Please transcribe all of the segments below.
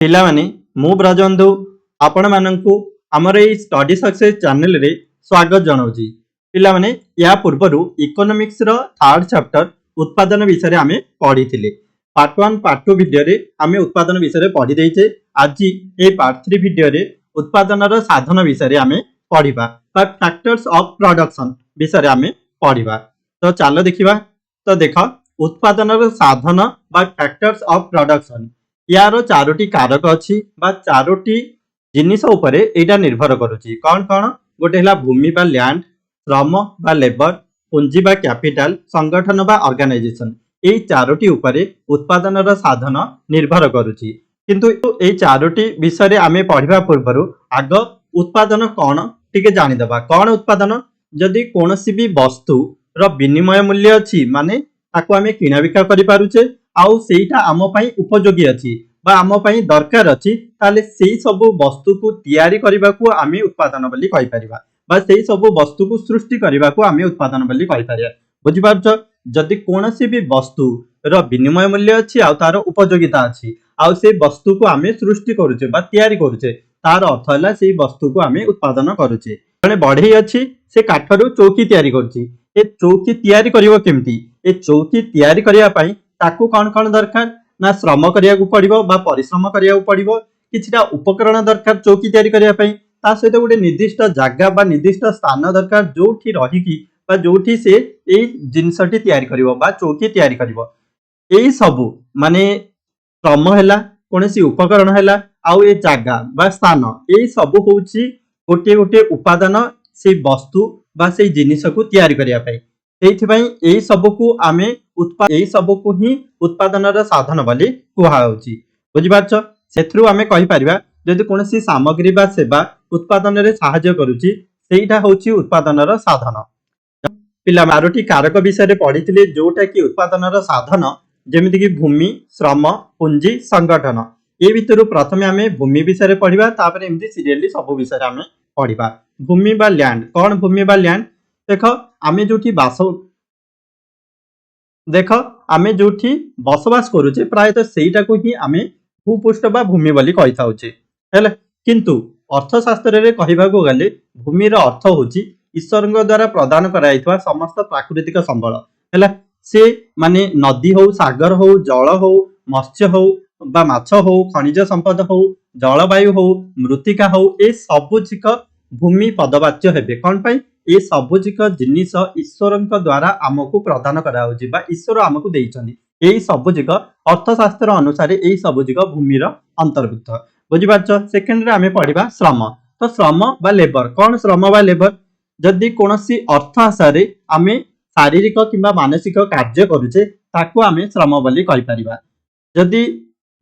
ପିଲାମାନେ ମୁଁ ବ୍ରଜବନ୍ଧୁ ଆପଣମାନଙ୍କୁ ଆମର ଏଇ ଷ୍ଟଡି ସକ୍ସେସ୍ ଚ୍ୟାନେଲରେ ସ୍ୱାଗତ ଜଣାଉଛି। ପିଲାମାନେ ଏହା ପୂର୍ବରୁ ଇକୋନୋମିକ୍ସର ଥାର୍ଡ ଚାପ୍ଟର ଉତ୍ପାଦନ ବିଷୟରେ ଆମେ ପଢ଼ିଥିଲେ। ପାର୍ଟ 1 ପାର୍ଟ 2 ଭିଡ଼ିଓରେ ଆମେ ଉତ୍ପାଦନ ବିଷୟରେ ପଢ଼ି ଦେଇଛେ। ଆଜି এই ପାର୍ଟ 3 ଭିଡ଼ିଓରେ ଉତ୍ପାଦନର ସାଧନ ବିଷୟରେ ଆମେ ପଢ଼ିବା ବା ଫ୍ୟାକ୍ଟର୍ସ ଅଫ୍ ପ୍ରଡକ୍ସନ ବିଷୟରେ ଆମେ ପଢ଼ିବା। ତ ଚାଲ ଦେଖିବା। ତ ଦେଖ, ଉତ୍ପାଦନର ସାଧନ ବା ଫ୍ୟାକ୍ଟର୍ସ ଅଫ୍ ପ୍ରଡକ୍ସନ यार चारोटी कारक अच्छी चारोटी जिनिस उपरे एटा निर्भर करुची। कौन कौन? गोटे है भूमि बा लैंड, श्रम बा लेबर, पुंजी बा कैपिटल, संगठन बा ऑर्गेनाइजेशन। एई चारोटी उपरे उत्पादनर साधन निर्भर करुची। किंतु एई चारोटी विषय आमे पढ़िबा पूर्वरु आग उत्पादन कौन टिके जानिदबा। कौन उत्पादन? जदि कोनोसी भी वस्तु रो विनिमय मूल्य अच्छी माने ताको आमे किना बिका करि पारुचे आउ सेटा आम पई उपयोगी अछि बा आम पई दरकार अछि, ताले सेई सब वस्तु को तैयारी करबा को आमे उत्पादन बोली कहि परिबा बा सेई सब वस्तु को सृष्टि करबा को आमे उत्पादन बोली कहि परिबा। बुझि पारछ? जदि कोनोसी भी वस्तु रो विनिमय मूल्य अछि आ तार उपयोगिता अछि आ से वस्तु को आमे सृष्टि करूचे बा तैयारी करूचे, तार अर्थ हला सेई वस्तु को आमे उत्पादन करूचे। जने बढ़ई अछि से काठरू चौकी तैयारी करूची। ए चौकी तैयारी करिवो केमती? ए चौकी तैयारी करिया पई ताकू कौन कौन दरकार ना श्रम करिया पड़िबो बा परिश्रम करिया पड़िबो, किछिटा उपकरण दरकार चौकी तैयारी करिया पई, ता सहित गोटे निर्दिष्ट जागा बा निर्दिष्ट स्थान दरकार जोठी रहिकी बा जोठी से एई जिंसटी तैयारी करिवो बा चौकी तैयारी करिवो। एई सब माने श्रम हैला, कोनोसी उपकरण हैला आउ ए जागा बा स्थान, एई सब होउची गोटे गोटे उपादान से वस्तु बा से जिनिस को तैयारी करिया पई। एइथिपई एई सब को आमे एई सब को ही उत्पादनर साधन बोली कुहाउची। बुझि पारछ? सेथरु आमे कहि परिबा जदि कोनोसी सामग्री बा सेवा उत्पादन रे सहायता करूची, सेइटा होउची उत्पादनर साधन। पिला मारोटी कारक विषय पढ़िथिले जोटा कि उत्पादनर साधन, जेमिति कि भूमि, श्रम, पुंजी, संगठन। ए भितरु प्रथमे आमे भूमि विषय पढ़िबा, तापर एमती सीरियली सब विषय आमे पढ़िबा। भूमि बा लैंड। कौन भूमि बा लैंड? देखो, आमे जोठी आमे जोठी बसवास करूचे प्रायतः सेइटा को ही आमे भूपृष्ठ बा भूमि बोली कहि थाउचे। हेले किंतु अर्थशास्त्र रे कहिबाको गले भूमि रो अर्थ होची ईश्वरଙ୍କ द्वारा प्रदान कराइथवा समस्त प्राकृतिक संबल। हेला से माने नदी हो, सागर हो, जल हो, मत्स्य हो बा माछ हो, खनिज संपद हो, जलवायु हो, मृत्तिका हो, ए सबुजिक भूमि पदवाच्य हेबे। कौन पाई? ए सबुजिक जिनिस ईश्वरଙ୍କ द्वारा आमको प्रदान करा होची बा ईश्वर आमको देइचंदी। एई सबुजिक अर्थशास्त्र अनुसार एई सबुजिक भूमिर अंतर्भुक्त। बुझि पारछ? सेकेंड रे आमे पढ़िबा श्रम। तो श्रम बा लेबर। कौन श्रम बा लेबर? जदि कोनोसी अर्थ आसारे आमे शारीरिक किंबा मानसिक कार्य करूचे, ताको आमे श्रम बोली कहि परिबा। जदि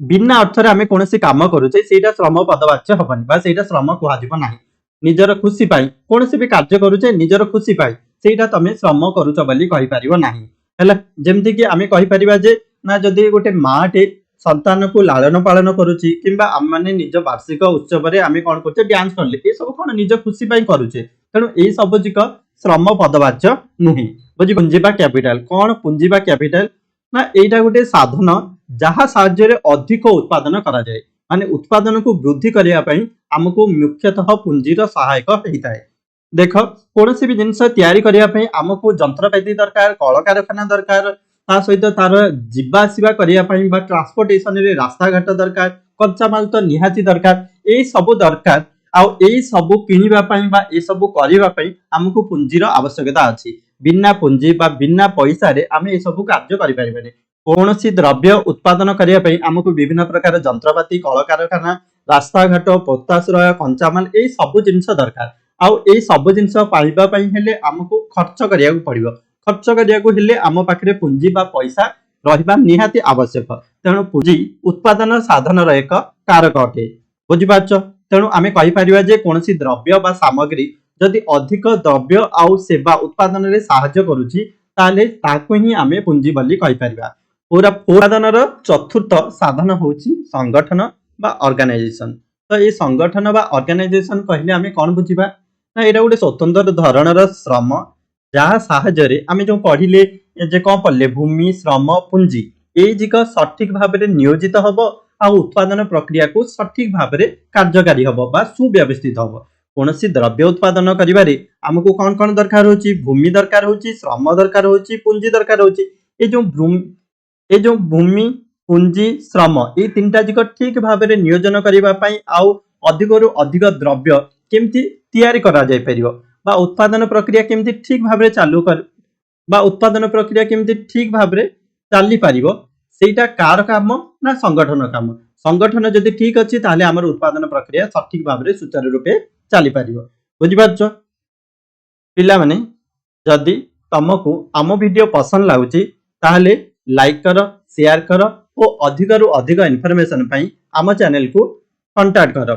बिना अर्थरे आमे कोनोसी काम करूचे, सेटा श्रम पदवाच्य हबनी बा सेटा श्रम कुहा जिवो नाही। निजर खुशी पाई कोनोसी भी कार्य करूचे, निजर खुशी पाई सेटा तमे श्रम करूच बोली कहि परिबो नाही। हैला जेमति कि आमे कहि परिबा जे ना जदि गोटे माटे संतान को लालन पालन करूची किंबा आम माने निज वार्षिक उत्सव रे आमे कोन करचे डांस करले, ए सब कोन निज खुशी पाई करूचे, तेणु ए सब जिक श्रम पदवाच्य नुही। बुझि? पुंजी बा कैपिटल। कौन पुंजी बा कैपिटल? ना एटा गोटे साधन जहा साहाय्य रे अधिक उत्पादन करा जाय, माने उत्पादन को वृद्धि करिया पई हमको मुख्यतः पुंजीर सहायक होइताय। देख, कोनोसी भी जिनिस तैयारी करिया पई हमको यंत्रपाति दरकार, कल कारखाना दरकार, ता सहित तार जिबा आसीबा करिया पई बा ट्रांसपोर्टेशन रे रास्ता घाट दरकार, कच्चा माल तो निहाती दरकार, ए सब दरकार आउ ए सब किनिबा पई बा ए सब करिबा पई हमको पुंजीर आवश्यकता अछि। बिना पुंजी बा बिना पैसा रे आमे ए सब कार्य करि परिबानी। कोनोसी द्रव्य उत्पादन करिया पई हमको विभिन्न प्रकार यंत्रपाति, कल कारखाना, रास्ता घाट, पोताश्रय, कंचामाल ए सब जिनिस दरकार। आउ ए सब जिनिस पाइबा पई हेले हमको खर्च करिया पड़िबो। खर्च करिया हेले आम पाखरे पुंजी बा पैसा रहिबा निहाती आवश्यक। तेणु पुंजी उत्पादन साधनर एक कारक अटे। बुझि पारछ? तेणु आमे कहि परिबा जे कोनोसी द्रव्य बा सामग्री जदि अधिक द्रव्य आउ सेवा उत्पादन रे सहायता करूची, ताले ताको ही आमे पुंजी बोली कहि परिबा। पूरा उत्पादनर चतुर्थ साधन होची संगठन बा ऑर्गेनाइजेशन। तो ये संगठन बा ऑर्गेनाइजेशन कहले आमे कोन बुझिबा ना एटा गोटे स्वतंत्र धरणर श्रम जहा साहाय्य रे आमे जो पढ़िले जे कोन पढ़ले भूमि, श्रम, पुंजी ए जिक सठिक भाबरे नियोजित हबो आ उत्पादन प्रक्रिया को सठिक भाव में कार्यकारी हम बा सुव्यवस्थित हम। कौन द्रव्य उत्पादन करिबारे हमको कौन कौन दरकार होची, भूमि दरकार होची, श्रम दरकार होची, पूंजी दरकार होची। ये जो भूमि पूंजी श्रम ये तीनटा जिक ठीक भाव में नियोजन करबा पई आउ अधिकरु अधिक द्रव्य केमती तैयारी करा जाय परिबो बा उत्पादन प्रक्रिया केमती ठीक भाव में चालू कर बा उत्पादन प्रक्रिया केमती ठीक भाव में चली पारिबो सेटा कार काम ना संगठन काम। संगठन जदि ठीक अछि ताले हमर उत्पादन प्रक्रिया सठिक भाव में सुचारू रूपे चली पारिबो। बुझि पारछो पिला माने जदि तुमको आम वीडियो पसंद लागुची ताहले लाइक कर, शेयर कर और अधिक रु अधिक इन्फॉर्मेशन पई आम चैनल को कांटेक्ट कर।